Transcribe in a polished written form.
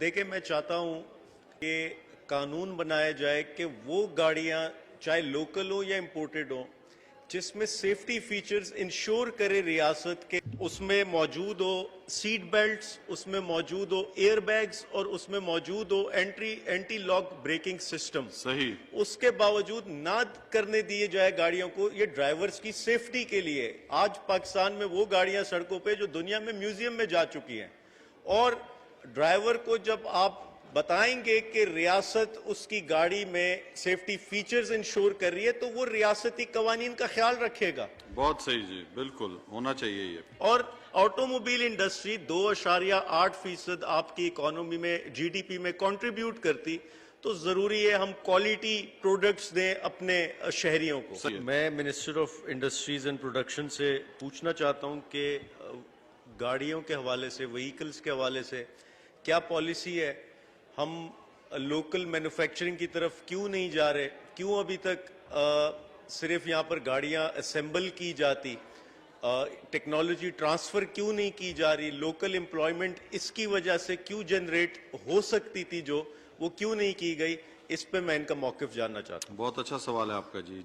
देखिए, मैं चाहता हूं कि कानून बनाया जाए कि वो गाड़ियां चाहे लोकल हो या इंपोर्टेड हो जिसमें सेफ्टी फीचर्स इंश्योर करे रियासत के, उसमें मौजूद हो सीट बेल्ट्स, उसमें मौजूद हो एयर बैग्स और उसमें मौजूद हो एंटी लॉक ब्रेकिंग सिस्टम। सही। उसके बावजूद ना करने दिए जाए गाड़ियों को, ये ड्राइवर्स की सेफ्टी के लिए। आज पाकिस्तान में वो गाड़ियां सड़कों पे जो दुनिया में म्यूजियम में जा चुकी हैं, और ड्राइवर को जब आप बताएंगे कि रियासत उसकी गाड़ी में सेफ्टी फीचर्स इंश्योर कर रही है, तो वो रियासती कवानीन का ख्याल रखेगा। बहुत सही जी, बिल्कुल होना चाहिए ये। और ऑटोमोबाइल इंडस्ट्री 2.8% आपकी इकोनॉमी में, जीडीपी में कंट्रीब्यूट करती, तो जरूरी है हम क्वालिटी प्रोडक्ट्स दें अपने शहरियों को। मैं minister of industries and production से पूछना चाहता हूं कि गाड़ियों के हवाले से, व्हीकल्स के हवाले से क्या पॉलिसी है? हम लोकल मैन्युफैक्चरिंग की तरफ क्यों नहीं जा रहे? क्यों अभी तक सिर्फ यहाँ पर गाड़ियाँ असेंबल की जाती? टेक्नोलॉजी ट्रांसफर क्यों नहीं की जा रही? लोकल एम्प्लॉयमेंट इसकी वजह से क्यों जनरेट हो सकती थी जो, वो क्यों नहीं की गई? इस पे मैं इनका मौकिफ जानना चाहता हूँ। बहुत अच्छा सवाल है आपका जी।